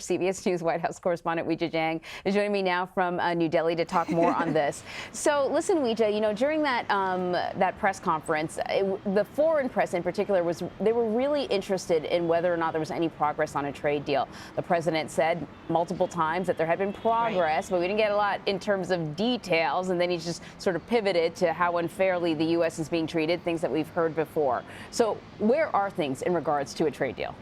CBS News White House correspondent Weijia Jiang is joining me now from New Delhi to talk more on this. So listen, Weijia, during that that press conference, the foreign press in particular they were really interested in whether or not there was any progress on a trade deal. The president said multiple times that there had been progress, but we didn't get a lot in terms of details. And then he just sort of pivoted to how unfairly the U.S. is being treated, things that we've heard before. So where are things in regards to a trade deal?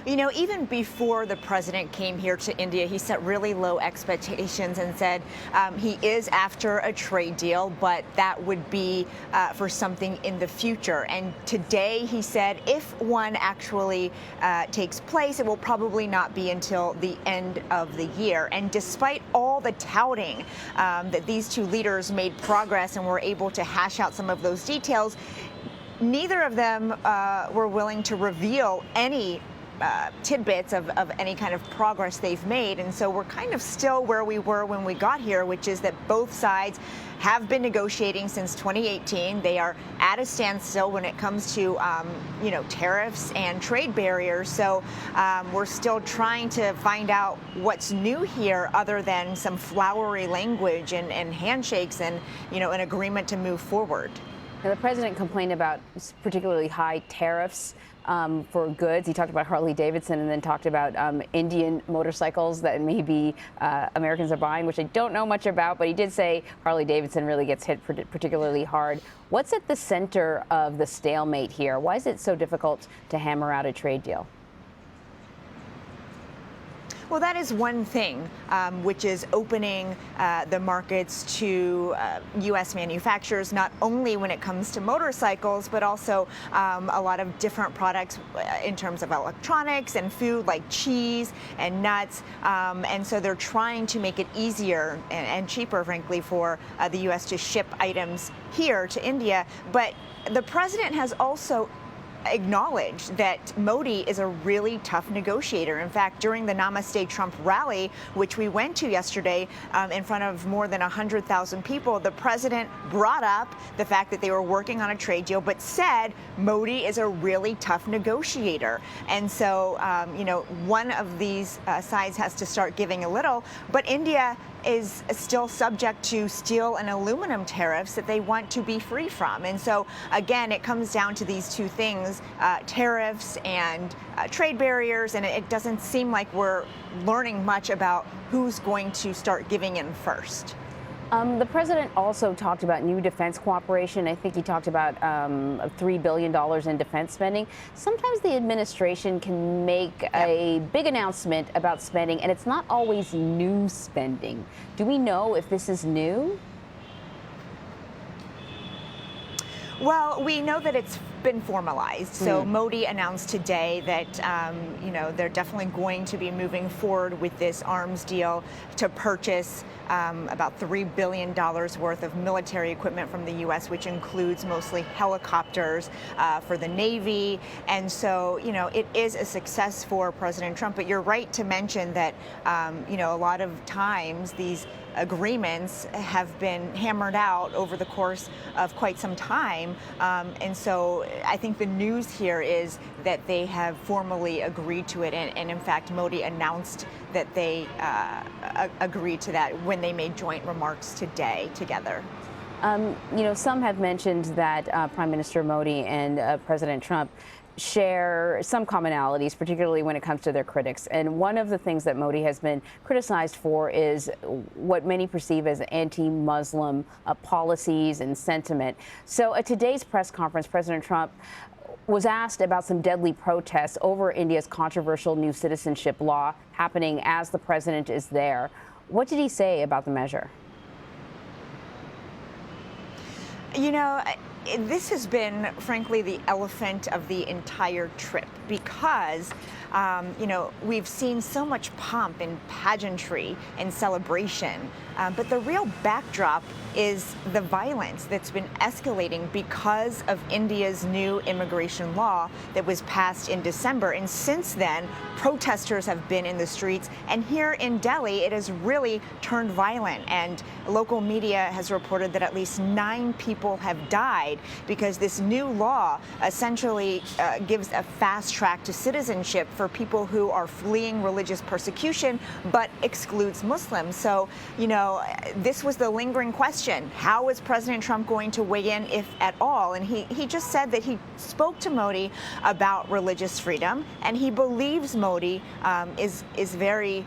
You know, even before the president came here to India, he set really low expectations and said he is after a trade deal, but that would be for something in the future. And today he said if one actually takes place, it will probably not be until the end of the year. And despite all the touting that these two leaders made progress and were able to hash out some of those details, neither of them were willing to reveal any tidbits of any kind of progress they've made. And so we're kind of still where we were when we got here, which is that both sides have been negotiating since 2018. They are at a standstill when it comes to, tariffs and trade barriers. So we're still trying to find out what's new here other than some flowery language and handshakes and, an agreement to move forward. Now, the president complained about particularly high tariffs for goods. He talked about Harley Davidson and then talked about Indian motorcycles that maybe Americans are buying, which I don't know much about, but he did say Harley Davidson really gets hit particularly hard. What's at the center of the stalemate here? Why is it so difficult to hammer out a trade deal? Well, that is one thing, which is opening the markets to U.S. manufacturers, not only when it comes to motorcycles, but also a lot of different products in terms of electronics and food like cheese and nuts. And so they're trying to make it easier and cheaper, frankly, for the U.S. to ship items here to India. But the president has also acknowledged that Modi is a really tough negotiator. In fact, during the Namaste Trump rally, which we went to yesterday in front of more than 100,000 people, the president brought up the fact that they were working on a trade deal, but said Modi is a really tough negotiator. And so, one of these sides has to start giving a little, but India is still subject to steel and aluminum tariffs that they want to be free from. And so, again, it comes down to these two things, tariffs and trade barriers, and it doesn't seem like we're learning much about who's going to start giving in first. The president also talked about new defense cooperation. I think he talked about $3 billion in defense spending. Sometimes the administration can make a big announcement about spending, and it's not always new spending. Do we know if this is new? Well, we know that it's been formalized. So Modi announced today that, they're definitely going to be moving forward with this arms deal to purchase about $3 billion worth of military equipment from the U.S., which includes mostly helicopters for the Navy. And so, it is a success for President Trump. But you're right to mention that, a lot of times these agreements have been hammered out over the course of quite some time. And so I think the news here is that they have formally agreed to it. And in fact, Modi announced that they agreed to that when they made joint remarks today together. Some have mentioned that Prime Minister Modi and President Trump share some commonalities, particularly when it comes to their critics. And one of the things that Modi has been criticized for is what many perceive as anti-Muslim policies and sentiment. So at today's press conference, President Trump was asked about some deadly protests over India's controversial new citizenship law happening as the president is there. What did he say about the measure? This has been, frankly, the elephant of the entire trip because, we've seen so much pomp and pageantry and celebration, but the real backdrop is the violence that's been escalating because of India's new immigration law that was passed in December. And since then, protesters have been in the streets. And here in Delhi, it has really turned violent. And local media has reported that at least 9 people have died side, because this new law essentially gives a fast track to citizenship for people who are fleeing religious persecution, but excludes Muslims. So, you know, this was the lingering question. How is President Trump going to weigh in, if at all? And he just said that he spoke to Modi about religious freedom, and he believes Modi is very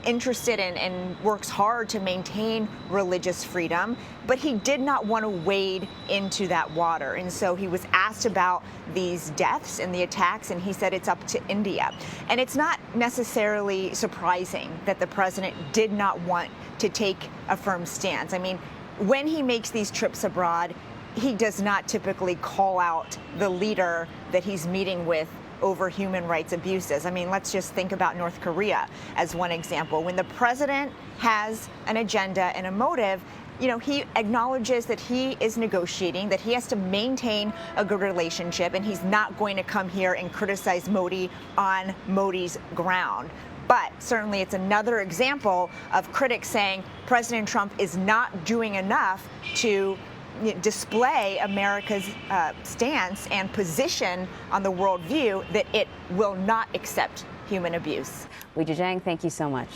interested in and works hard to maintain religious freedom, but he did not want to wade into that water. And so he was asked about these deaths and the attacks, and he said it's up to India. And it's not necessarily surprising that the president did not want to take a firm stance. I mean, when he makes these trips abroad, he does not typically call out the leader that he's meeting with over human rights abuses. I mean, let's just think about North Korea as one example. When the president has an agenda and a motive, you know, he acknowledges that he is negotiating, that he has to maintain a good relationship, and he's not going to come here and criticize Modi on Modi's ground. But certainly it's another example of critics saying President Trump is not doing enough to display America's stance and position on the worldview that it will not accept human abuse. Weijia Jiang, thank you so much.